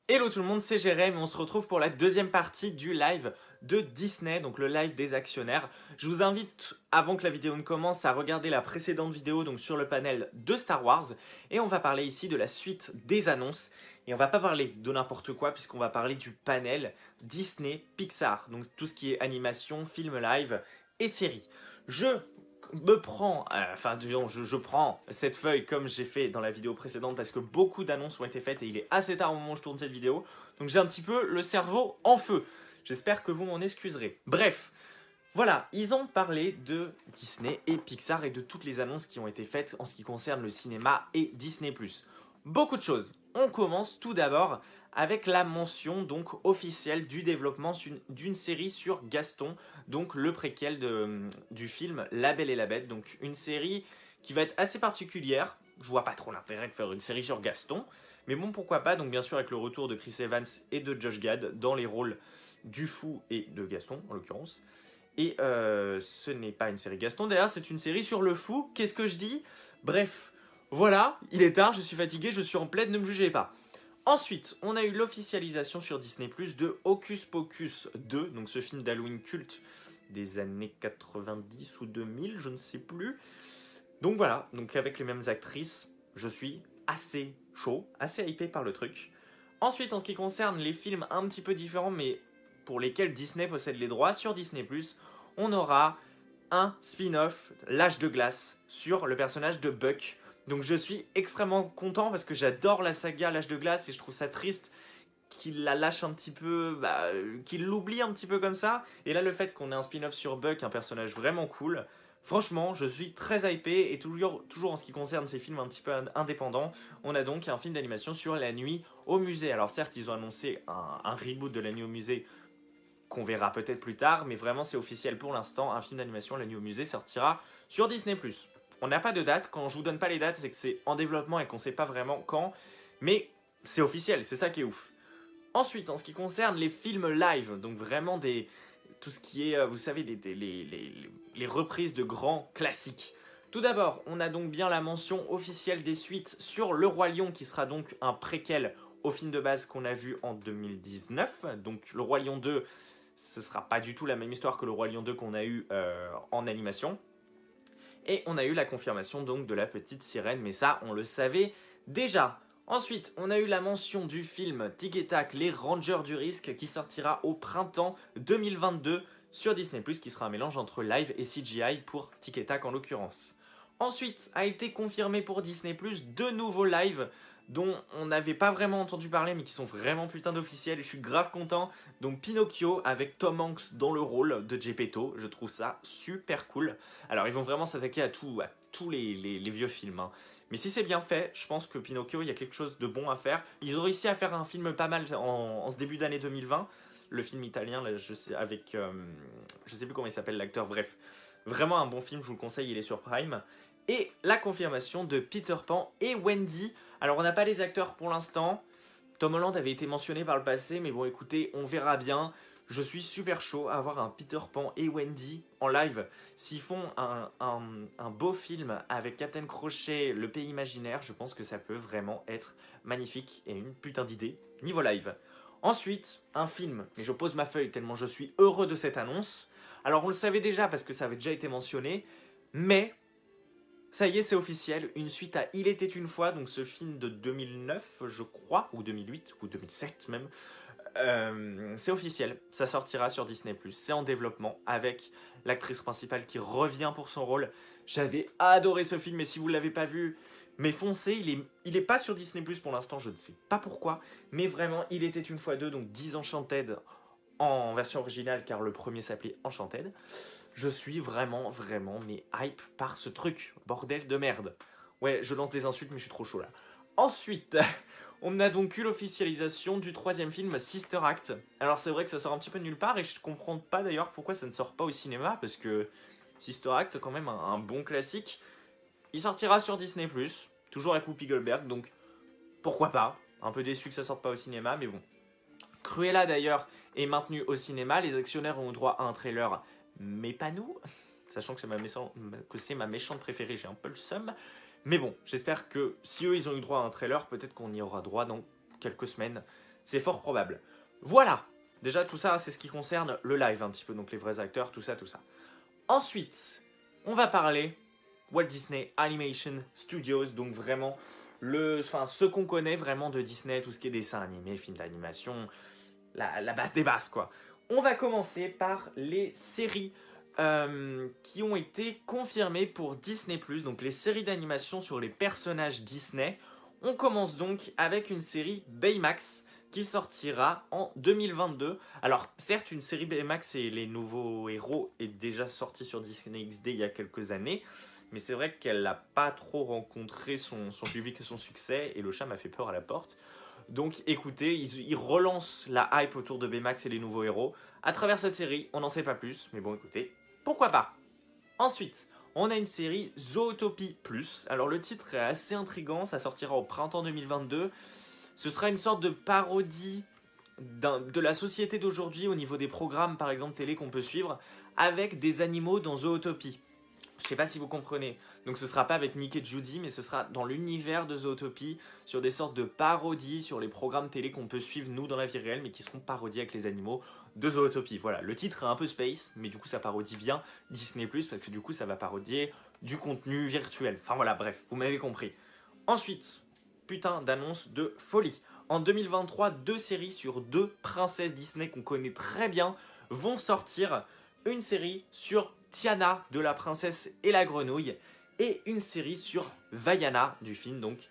Hello tout le monde, c'est Jérém et on se retrouve pour la deuxième partie du live de Disney, donc le live des actionnaires. Je vous invite, avant que la vidéo ne commence, à regarder la précédente vidéo donc sur le panel de Star Wars. Et on va parler ici de la suite des annonces. Et on va pas parler de n'importe quoi puisqu'on va parler du panel Disney Pixar. Donc tout ce qui est animation, film live et séries. Je prends cette feuille comme j'ai fait dans la vidéo précédente parce que beaucoup d'annonces ont été faites et il est assez tard au moment où je tourne cette vidéo. Donc j'ai un petit peu le cerveau en feu. J'espère que vous m'en excuserez. Bref, voilà, ils ont parlé de Disney et Pixar et de toutes les annonces qui ont été faites en ce qui concerne le cinéma et Disney+. Beaucoup de choses. On commence tout d'abord avec la mention donc officielle du développement d'une série sur Gaston, donc le préquel du film La Belle et la Bête, donc une série qui va être assez particulière. Je vois pas trop l'intérêt de faire une série sur Gaston, mais bon pourquoi pas, donc bien sûr avec le retour de Chris Evans et de Josh Gad dans les rôles du fou et de Gaston en l'occurrence. Et ce n'est pas une série Gaston, d'ailleurs c'est une série sur le fou, qu'est-ce que je dis? Bref, voilà, il est tard, je suis fatigué, je suis en pleine, ne me jugez pas. Ensuite, on a eu l'officialisation sur Disney+, de Hocus Pocus 2, donc ce film d'Halloween culte des années 90 ou 2000, je ne sais plus. Donc voilà, donc avec les mêmes actrices, je suis assez chaud, assez hypé par le truc. Ensuite, en ce qui concerne les films un petit peu différents, mais pour lesquels Disney possède les droits, sur Disney+, on aura un spin-off, L'Âge de glace, sur le personnage de Buck. Donc je suis extrêmement content parce que j'adore la saga L'Âge de glace et je trouve ça triste qu'il la lâche un petit peu, qu'il l'oublie un petit peu comme ça. Et là, le fait qu'on ait un spin-off sur Buck, un personnage vraiment cool, franchement, je suis très hypé. Et toujours en ce qui concerne ces films un petit peu indépendants, on a donc un film d'animation sur La Nuit au musée. Alors certes, ils ont annoncé un reboot de La Nuit au musée qu'on verra peut-être plus tard, mais vraiment c'est officiel pour l'instant, un film d'animation La Nuit au musée sortira sur Disney+. On n'a pas de date, quand je vous donne pas les dates, c'est que c'est en développement et qu'on sait pas vraiment quand, mais c'est officiel, c'est ça qui est ouf. Ensuite, en ce qui concerne les films live, donc vraiment tout ce qui est, vous savez, les reprises de grands classiques. Tout d'abord, on a donc bien la mention officielle des suites sur Le Roi Lion, qui sera donc un préquel au film de base qu'on a vu en 2019. Donc Le Roi Lion 2, ce sera pas du tout la même histoire que Le Roi Lion 2 qu'on a eu en animation. Et on a eu la confirmation donc de la petite sirène, mais ça, on le savait déjà. Ensuite, on a eu la mention du film Tic et Tac, les Rangers du risque, qui sortira au printemps 2022 sur Disney+, qui sera un mélange entre live et CGI pour Tic et Tac en l'occurrence. Ensuite, a été confirmé pour Disney+, deux nouveaux lives dont on n'avait pas vraiment entendu parler mais qui sont vraiment putain d'officiels et je suis grave content. Donc Pinocchio avec Tom Hanks dans le rôle de Geppetto, je trouve ça super cool. Alors ils vont vraiment s'attaquer à tous les vieux films, hein. Mais si c'est bien fait, je pense que Pinocchio, il y a quelque chose de bon à faire. Ils ont réussi à faire un film pas mal en ce début d'année 2020. Le film italien, là, je sais, avec... je sais plus comment il s'appelle l'acteur, bref. Vraiment un bon film, je vous le conseille, il est sur Prime. Et la confirmation de Peter Pan et Wendy. Alors on n'a pas les acteurs pour l'instant. Tom Holland avait été mentionné par le passé, mais bon écoutez, on verra bien. Je suis super chaud à voir un Peter Pan et Wendy en live. S'ils font un beau film avec Captain Crochet, le pays imaginaire, je pense que ça peut vraiment être magnifique et une putain d'idée niveau live. Ensuite, un film, et je pose ma feuille tellement je suis heureux de cette annonce. Alors on le savait déjà parce que ça avait déjà été mentionné, mais ça y est, c'est officiel, une suite à Il était une fois, donc ce film de 2009, je crois, ou 2008, ou 2007 même. C'est officiel, ça sortira sur Disney+, c'est en développement avec l'actrice principale qui revient pour son rôle. J'avais adoré ce film, mais si vous ne l'avez pas vu, mais foncez, il est pas sur Disney+, pour l'instant, je ne sais pas pourquoi, mais vraiment, Il était une fois deux, donc 10 Enchanted en version originale, car le premier s'appelait Enchanted. Je suis vraiment, mais hype par ce truc. Bordel de merde. Ouais, je lance des insultes, mais je suis trop chaud là. Ensuite, on a donc eu l'officialisation du troisième film, Sister Act. Alors c'est vrai que ça sort un petit peu de nulle part, et je comprends pas d'ailleurs pourquoi ça ne sort pas au cinéma, parce que Sister Act, quand même un bon classique. Il sortira sur Disney+, toujours avec Whoopi Goldberg, donc pourquoi pas. Un peu déçu que ça sorte pas au cinéma, mais bon. Cruella d'ailleurs est maintenu au cinéma, les actionnaires ont eu droit à un trailer, mais pas nous, sachant que c'est ma méchante préférée, j'ai un peu le seum. Mais bon, j'espère que si eux ils ont eu droit à un trailer, peut-être qu'on y aura droit dans quelques semaines. c'est fort probable. Voilà, déjà tout ça c'est ce qui concerne le live un petit peu, donc les vrais acteurs, tout ça, tout ça. Ensuite, on va parler Walt Disney Animation Studios, donc vraiment ce qu'on connaît vraiment de Disney, tout ce qui est dessin animé, film d'animation, la base des bases quoi. On va commencer par les séries qui ont été confirmées pour Disney+, donc les séries d'animation sur les personnages Disney. On commence donc avec une série Baymax qui sortira en 2022. Alors certes, une série Baymax et les nouveaux héros est déjà sortie sur Disney XD il y a quelques années, mais c'est vrai qu'elle n'a pas trop rencontré son public et son succès, et le chat m'a fait peur à la porte. Donc écoutez, ils relancent la hype autour de Baymax et les nouveaux héros à travers cette série. On n'en sait pas plus, mais bon écoutez, pourquoi pas. Ensuite, on a une série Zootopie Plus. Alors le titre est assez intriguant, ça sortira au printemps 2022. Ce sera une sorte de parodie de la société d'aujourd'hui au niveau des programmes par exemple télé qu'on peut suivre, avec des animaux dans Zootopie. Je sais pas si vous comprenez. Donc ce sera pas avec Nick et Judy, mais ce sera dans l'univers de Zootopie, sur des sortes de parodies sur les programmes télé qu'on peut suivre nous dans la vie réelle, mais qui seront parodiés avec les animaux de Zootopie. Voilà, le titre est un peu space, mais du coup ça parodie bien Disney+, parce que du coup ça va parodier du contenu virtuel. Enfin voilà, bref, vous m'avez compris. Ensuite, putain d'annonce de folie. En 2023, 2 séries sur 2 princesses Disney qu'on connaît très bien vont sortir. Une série sur Tiana de La Princesse et la Grenouille et une série sur Vaiana du film, donc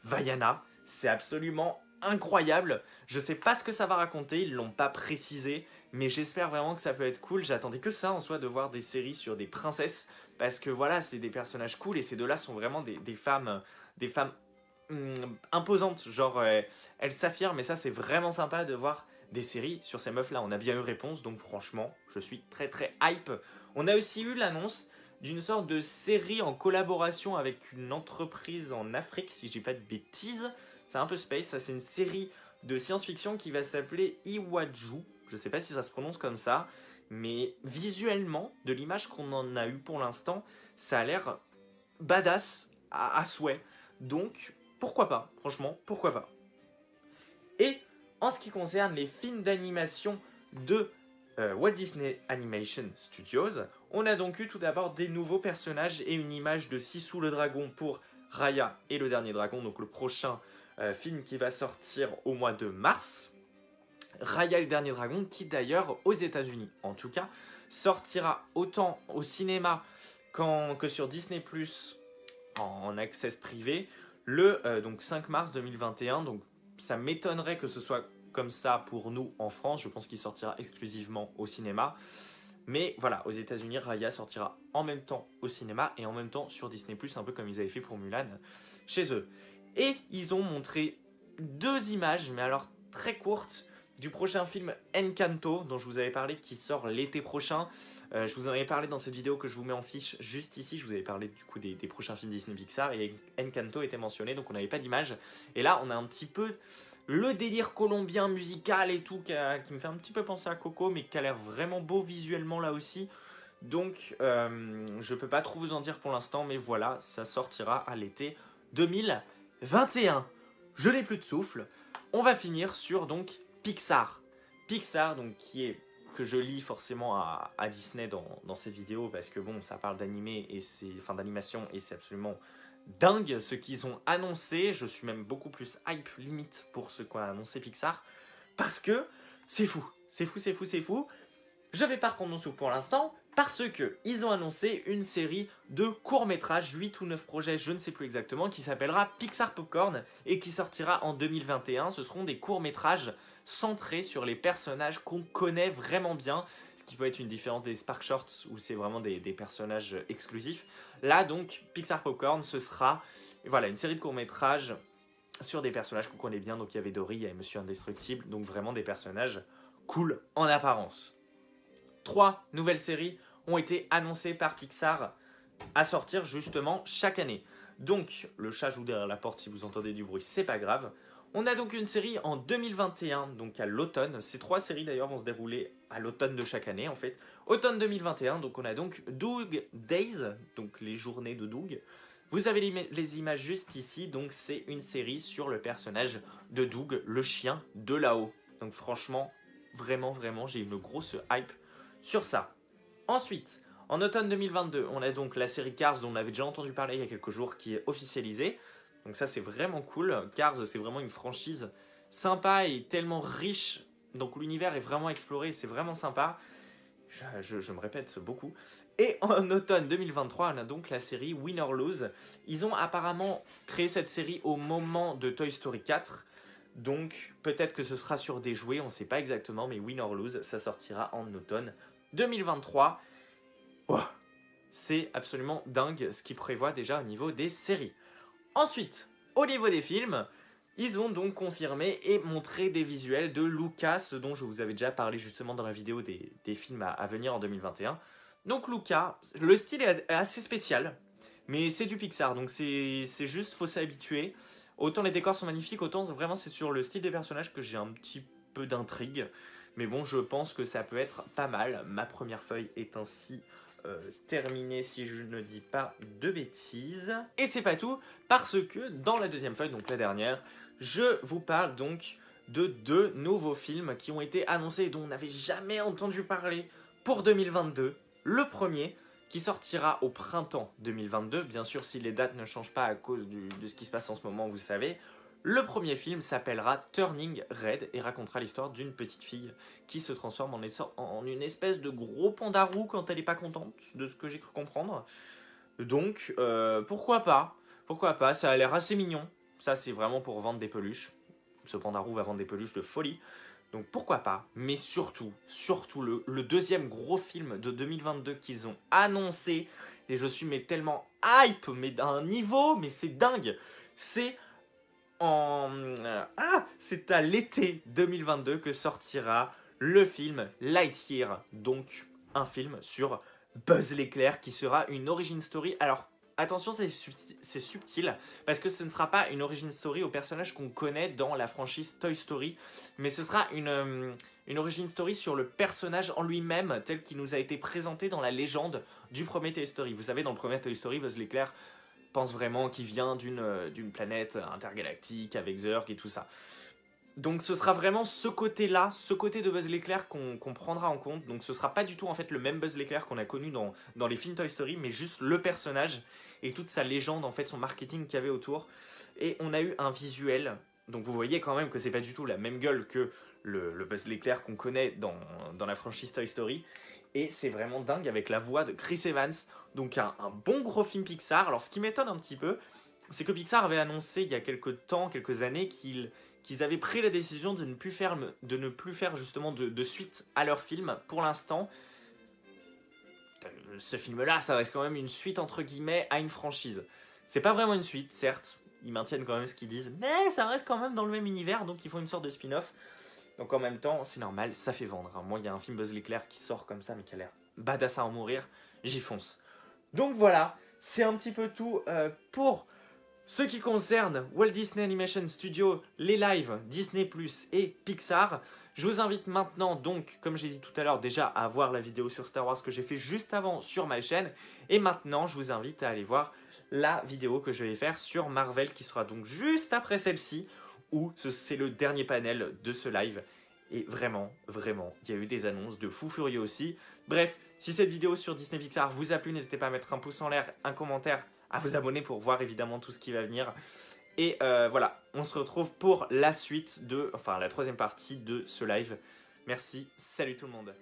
Vaiana. C'est absolument incroyable. Je sais pas ce que ça va raconter, ils l'ont pas précisé, mais j'espère vraiment que ça peut être cool. J'attendais que ça en soi, de voir des séries sur des princesses, parce que voilà, c'est des personnages cool et ces deux-là sont vraiment des femmes imposantes. Genre, elles s'affirment, et ça c'est vraiment sympa de voir des séries sur ces meufs là. On a bien eu réponse, donc franchement je suis très très hype. On a aussi eu l'annonce d'une sorte de série en collaboration avec une entreprise en Afrique, si je dis pas de bêtises. C'est un peu space, ça c'est une série de science-fiction qui va s'appeler Iwaju. Je sais pas si ça se prononce comme ça, mais visuellement, de l'image qu'on en a eu pour l'instant, ça a l'air badass à souhait. Donc pourquoi pas, franchement, pourquoi pas. Et en ce qui concerne les films d'animation de Walt Disney Animation Studios, on a donc eu tout d'abord des nouveaux personnages et une image de Sisu le dragon pour Raya et le dernier dragon, donc le prochain film qui va sortir au mois de mars. Raya et le dernier dragon qui d'ailleurs aux États-Unis en tout cas sortira autant au cinéma que sur Disney+ en access privé le donc 5 mars 2021. Donc ça m'étonnerait que ce soit comme ça pour nous en France. Je pense qu'il sortira exclusivement au cinéma. Mais voilà, aux États-Unis, Raya sortira en même temps au cinéma et en même temps sur Disney+, un peu comme ils avaient fait pour Mulan chez eux. Et ils ont montré 2 images, mais alors très courtes, du prochain film Encanto, dont je vous avais parlé, qui sort l'été prochain. Je vous en avais parlé dans cette vidéo que je vous mets en fiche juste ici. Je vous avais parlé du coup des prochains films Disney Pixar et Encanto était mentionné, donc on n'avait pas d'image. Et là, on a un petit peu le délire colombien musical et tout, qui me fait un petit peu penser à Coco, mais qui a l'air vraiment beau visuellement là aussi. Donc, je peux pas trop vous en dire pour l'instant, mais voilà, ça sortira à l'été 2021. Je n'ai plus de souffle. On va finir sur donc Pixar. Pixar, donc que je lis forcément à Disney dans ces vidéos, parce que bon, ça parle d'animé et d'animation et c'est absolument dingue ce qu'ils ont annoncé. Je suis même beaucoup plus hype limite pour ce qu'a annoncé Pixar, parce que c'est fou, c'est fou, c'est fou, c'est fou. Je vais pas reprendre mon souffle pour l'instant, parce que ils ont annoncé une série de courts-métrages, 8 ou 9 projets, je ne sais plus exactement, qui s'appellera Pixar Popcorn et qui sortira en 2021. Ce seront des courts-métrages centrés sur les personnages qu'on connaît vraiment bien, ce qui peut être une différence des Spark Shorts où c'est vraiment des personnages exclusifs. Là donc, Pixar Popcorn, ce sera voilà, une série de courts-métrages sur des personnages qu'on connaît bien. Donc il y avait Dory, il y avait Monsieur Indestructible, donc vraiment des personnages cool en apparence. 3 nouvelles séries ont été annoncées par Pixar à sortir justement chaque année. Donc, le chat joue derrière la porte, si vous entendez du bruit, c'est pas grave. On a donc une série en 2021, donc à l'automne. Ces 3 séries d'ailleurs vont se dérouler à l'automne de chaque année en fait. Automne 2021, donc on a donc Doug Days, donc les journées de Doug. Vous avez les images juste ici, donc c'est une série sur le personnage de Doug, le chien de là-haut. Donc franchement, vraiment, j'ai une grosse hype sur ça. Ensuite, en automne 2022, on a donc la série Cars dont on avait déjà entendu parler il y a quelques jours qui est officialisée. Donc ça c'est vraiment cool. Cars c'est vraiment une franchise sympa et tellement riche. Donc l'univers est vraiment exploré, c'est vraiment sympa. Je me répète beaucoup. Et en automne 2023, on a donc la série Win or Lose. Ils ont apparemment créé cette série au moment de Toy Story 4. Donc peut-être que ce sera sur des jouets, on ne sait pas exactement, mais Win or Lose, ça sortira en automne 2023. Oh, c'est absolument dingue ce qu'ils prévoient déjà au niveau des séries. Ensuite, au niveau des films, ils ont donc confirmé et montré des visuels de Luca, ce dont je vous avais déjà parlé justement dans la vidéo des films à venir en 2021. Donc Luca, le style est assez spécial, mais c'est du Pixar, donc c'est juste, faut s'habituer. Autant les décors sont magnifiques, autant vraiment c'est sur le style des personnages que j'ai un petit peu d'intrigue. Mais bon, je pense que ça peut être pas mal. Ma première feuille est ainsi terminée si je ne dis pas de bêtises. Et c'est pas tout, parce que dans la deuxième feuille, donc la dernière, je vous parle donc de 2 nouveaux films qui ont été annoncés et dont on n'avait jamais entendu parler pour 2022. Le premier qui sortira au printemps 2022, bien sûr si les dates ne changent pas à cause de ce qui se passe en ce moment, vous savez. Le premier film s'appellera Turning Red et racontera l'histoire d'une petite fille qui se transforme en une espèce de gros panda roux quand elle n'est pas contente, de ce que j'ai cru comprendre. Donc, pourquoi pas? Pourquoi pas? Ça a l'air assez mignon. Ça, c'est vraiment pour vendre des peluches. Ce panda roux va vendre des peluches de folie. Donc pourquoi pas, mais surtout le deuxième gros film de 2022 qu'ils ont annoncé, et je suis mais tellement hype, mais d'un niveau, mais c'est dingue, c'est c'est à l'été 2022 que sortira le film Lightyear, donc un film sur Buzz l'éclair qui sera une origin story. Alors attention, c'est subtil, parce que ce ne sera pas une origin story au personnage qu'on connaît dans la franchise Toy Story, mais ce sera une origin story sur le personnage en lui-même, tel qu'il nous a été présenté dans la légende du premier Toy Story. Vous savez, dans le premier Toy Story, Buzz l'éclair pense vraiment qu'il vient d'une planète intergalactique avec Zurg et tout ça. Donc ce sera vraiment ce côté-là, ce côté de Buzz l'éclair qu'on prendra en compte. Donc ce sera pas du tout en fait le même Buzz l'éclair qu'on a connu dans les films Toy Story, mais juste le personnage et toute sa légende, en fait, son marketing qu'il y avait autour. Et on a eu un visuel, donc vous voyez quand même que c'est pas du tout la même gueule que le Buzz l'éclair qu'on connaît dans la franchise Toy Story. Et c'est vraiment dingue avec la voix de Chris Evans, donc un bon gros film Pixar. Alors ce qui m'étonne un petit peu, c'est que Pixar avait annoncé il y a quelques années qu'ils avaient pris la décision de ne plus faire justement de suite à leur film pour l'instant. Ce film-là, ça reste quand même une suite entre guillemets à une franchise. C'est pas vraiment une suite, certes, ils maintiennent quand même ce qu'ils disent, mais ça reste quand même dans le même univers, donc ils font une sorte de spin-off. Donc en même temps, c'est normal, ça fait vendre. Moi, il y a un film Buzz l'éclair qui sort comme ça, mais qui a l'air badass à en mourir, j'y fonce. Donc voilà, c'est un petit peu tout pour ce qui concerne Walt Disney Animation Studios, les lives Disney+, et Pixar. Je vous invite maintenant donc, comme j'ai dit tout à l'heure, déjà à voir la vidéo sur Star Wars que j'ai fait juste avant sur ma chaîne. Et maintenant, je vous invite à aller voir la vidéo que je vais faire sur Marvel, qui sera donc juste après celle-ci, où c'est le dernier panel de ce live. Et vraiment, il y a eu des annonces de fou furieux aussi. Bref, si cette vidéo sur Disney Pixar vous a plu, n'hésitez pas à mettre un pouce en l'air, un commentaire, à vous abonner pour voir évidemment tout ce qui va venir. Et voilà, on se retrouve pour la suite la troisième partie de ce live. Merci, salut tout le monde.